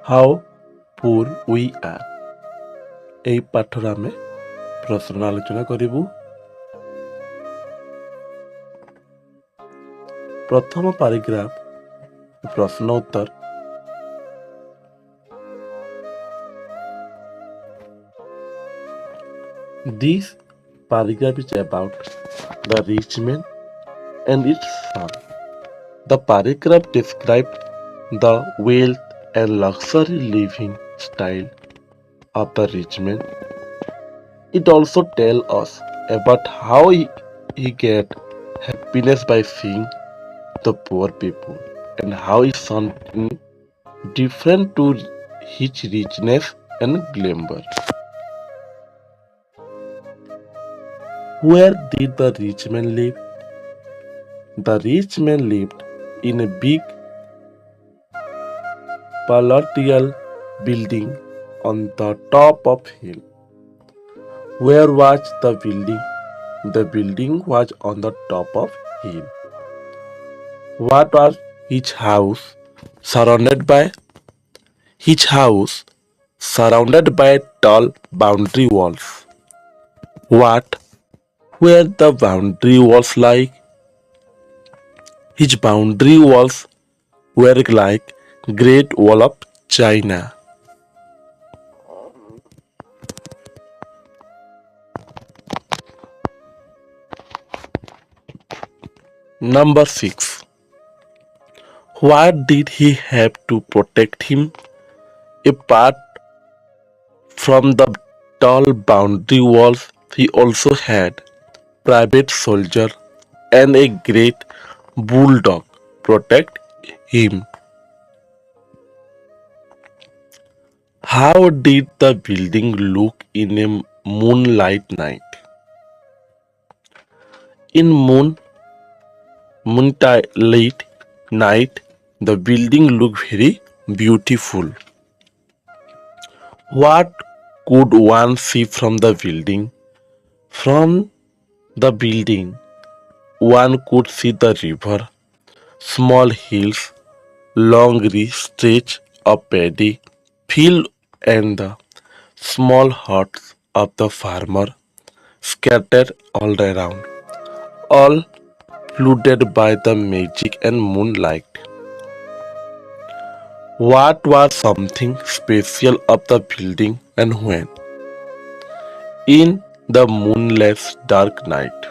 How poor we are. এই ପାଠରେ ଆମେ ପ୍ରଶ୍ନ ଆଲୋଚନା କରିବୁ। ପ୍ରଥମ ପାରାଗ୍ରାଫ ପ୍ରଶ୍ନ ଉତ୍ତର। This paragraph is about the rich man and its son. The paragraph describes the wealth and luxury living style of the rich man. It also tells us about how he get happiness by seeing the poor people and how is something different to his richness and glamour. Where did the rich man live? The rich man lived in a big palatial building on the top of hill. Where was the building? The building was on the top of hill. What was his house surrounded by? His house surrounded by tall boundary walls. What were the boundary walls like? His boundary walls were like Great Wall of China. Number 6. What did he have to protect him? Apart from the tall boundary walls, he also had private soldier and a great bulldog protect him. How did the building look in a moonlight night? In moonlight night, the building looked very beautiful. What could one see from the building? From the building, one could see the river, small hills, long stretch of paddy field, and the small huts of the farmer scattered all around, all flooded by the magic and moonlight. What was something special of the building and when? In the moonless dark night,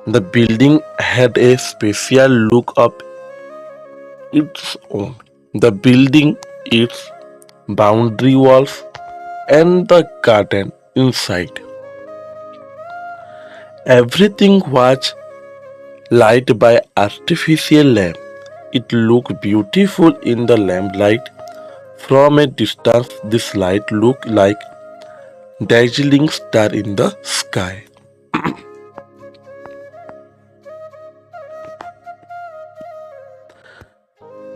the building had a special look of its own. The building, its boundary walls, and the garden inside. Everything was lighted by artificial lamp. It looked beautiful in the lamplight. From a distance, this light looked like dazzling star in the sky.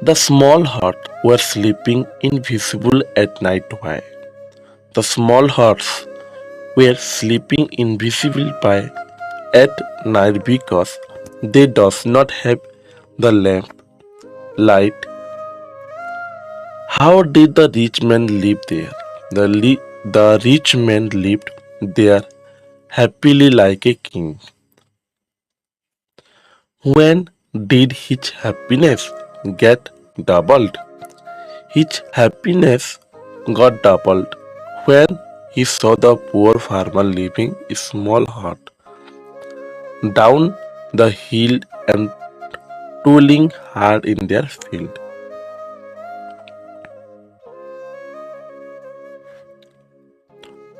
The small huts were sleeping invisible at night. Why? The small huts were sleeping invisible at night because they does not have the lamp light. How did the rich man live there? The rich man lived there happily like a king. When did his happiness get doubled? His happiness got doubled when he saw the poor farmer living in a small hut down the hill and toiling hard in their field.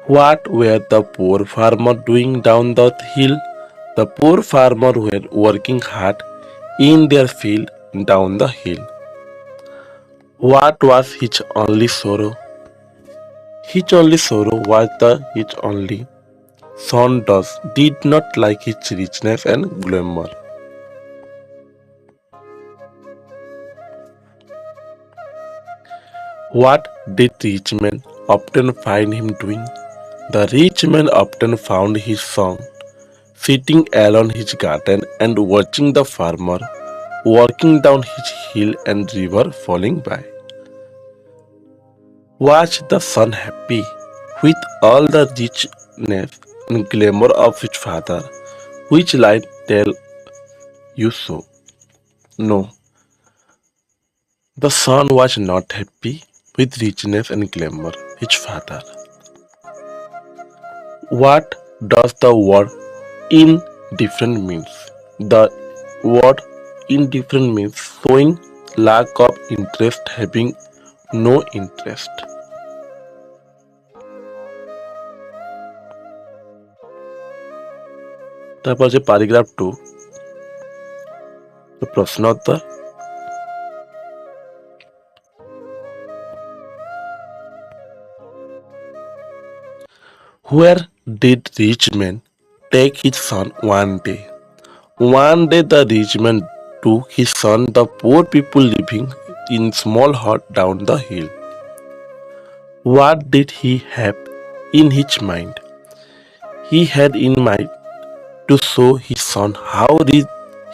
What were the poor farmer doing down the hill? The poor farmer were working hard in their field down the hill. What was his only sorrow? His only sorrow was that his only son did not like his richness and glamour. What did rich men often find him doing? The rich man often found his son sitting alone in his garden and watching the farmer walking down his hill and river falling by. Watch the son happy with all the richness and glamour of his father. Which line tell you so? No, the son was not happy with richness and glamour. His father. What does the word indifferent means? The word indifferent means showing lack of interest, having no interest. তারপর যে paragraph 2 প্রশ্ন উত্তর Where did rich man take his son one day? One day the rich man took his son, the poor people living in small hut down the hill. What did he have in his mind? He had in mind to show his son how rich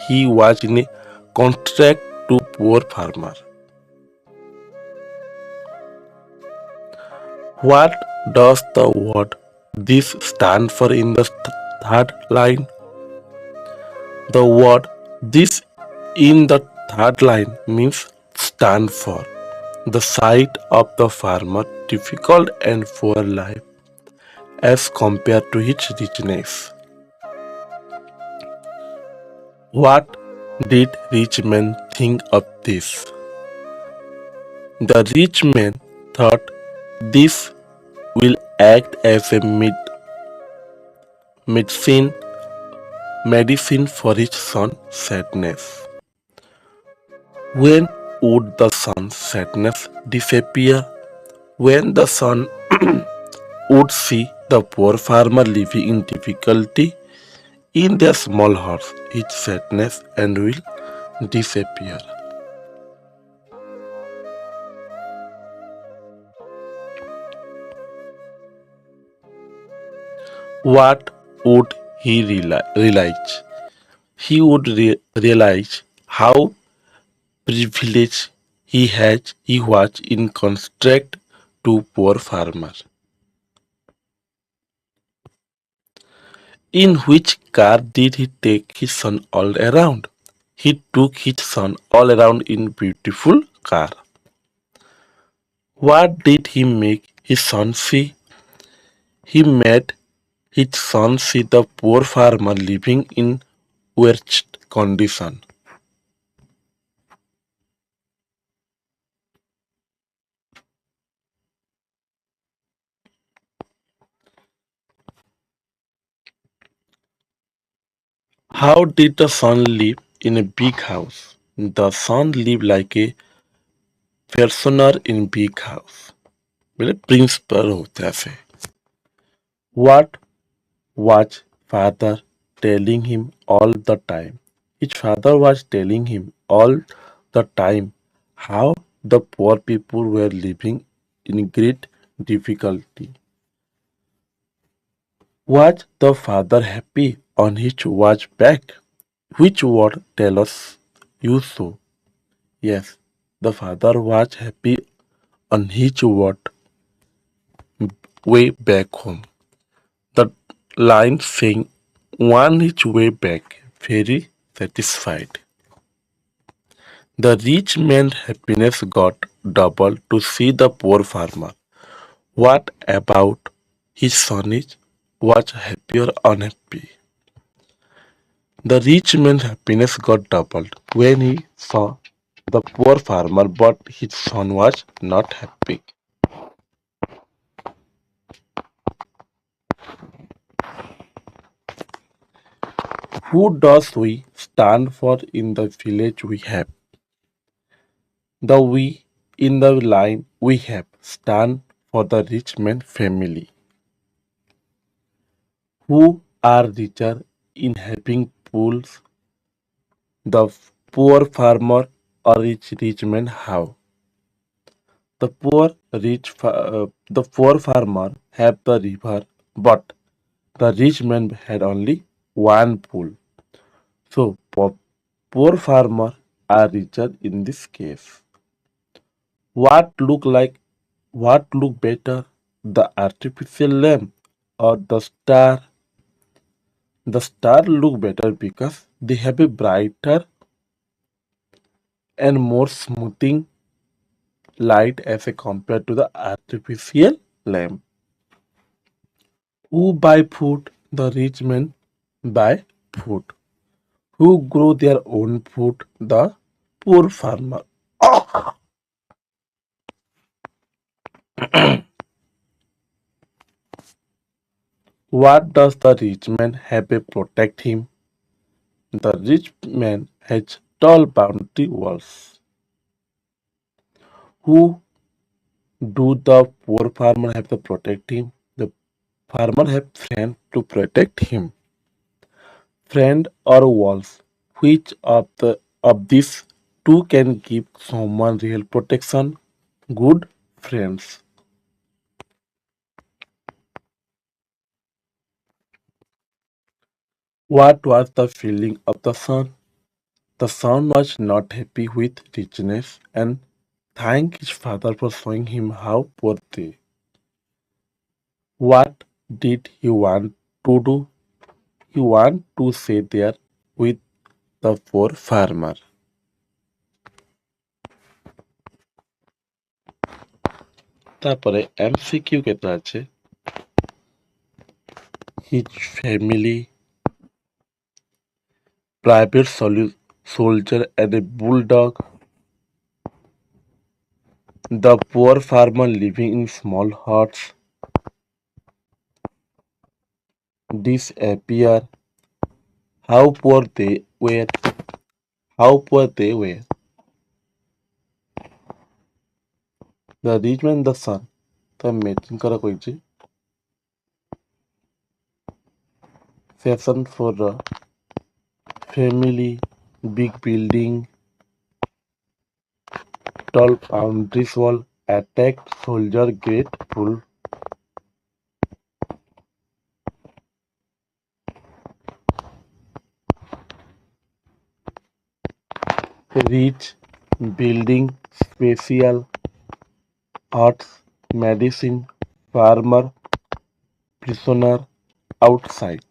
he was in a contract to poor farmer. What does the word this stand for in the third line? The word this in the third line means stand for the sight of the farmer difficult and poor life as compared to his richness. What did rich man think of this? The rich man thought this will act as a medicine medicine for his son's sadness. When would the son's sadness disappear? When the son would see the poor farmer living in difficulty in their small house, his sadness and will disappear. What would he realize? He would realize how privileged he was in contrast to poor farmer. In which car did he take his son all around? He took his son all around in beautiful car. What did he make his son see? He made his son see the poor farmer living in worst condition. How did the son live in a big house? The son lived like a pensioner in big house. मेरे principal होते ऐसे. What was father telling him all the time? His father was telling him all the time how the poor people were living in great difficulty. Was the father happy on his watch back? Which word tell us you so? Yes, the father was happy on his way back home. The line saying on his way back, very satisfied. The rich man's happiness got double to see the poor farmer. What about his son is was happy or unhappy? The rich man's happiness got doubled when he saw the poor farmer, but his son was not happy. Who does we stand for in the village we have? The we in the line we have stand for the rich man family, who are richer in having pools, the poor farmer or rich man have. The poor farmer have the river, but the rich man had only one pool. So poor farmer are richer in this case. What look like What look better, the artificial lamp or the star? The star look better because they have a brighter and more smoothing light as compared to the artificial lamp. Who buy food? The rich men buy food. Who grow their own food? The poor farmer. What does the rich man have to protect him? The rich man has tall boundary walls. Who do the poor farmer have to protect him? The farmer have friend to protect him. Friend or walls. Which of these two can give someone real protection? Good friends. What was the feeling of the son? The son was not happy with richness and thanked his father for showing him how poor they. What did he want to do? He want to stay there with the poor farmer. তারপরে MCQ কেতা আছে his family, private soldier and a bulldog, the poor farmer living in small huts, disappear, how poor they were, how poor they were, the rich man, the son. ତ matching କର କହିଛି section for the family, big building, tall boundaries wall, attacked soldier, grateful, rich, building, special, arts, medicine, farmer, prisoner, outside.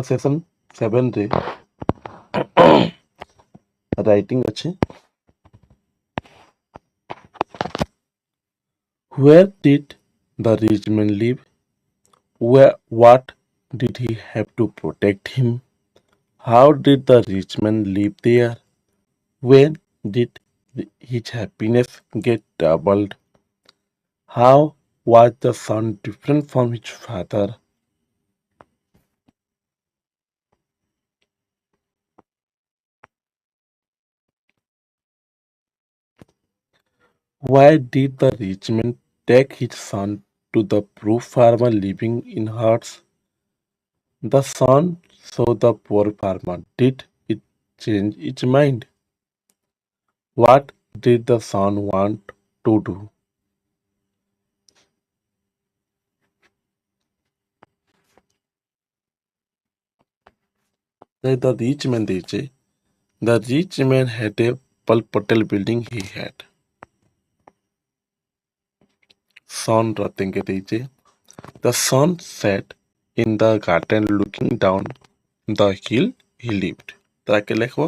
Section 7 रे writing अच्छे. Where did the rich man live? What did he have to protect him? How did the rich man live there? When did his happiness get doubled? How was the son different from his father? Why did the rich man take his son to the poor farmer living in huts? The son saw the poor farmer. Did it change its mind? What did the son want to do? The rich man ଦେଇଛେ the rich man had a pulpatel building he had. Son ରତେଙ୍କେ ଦେଇଛେ the son sat in the garden looking down the hill he lived. ତାକେ ଲେଖବ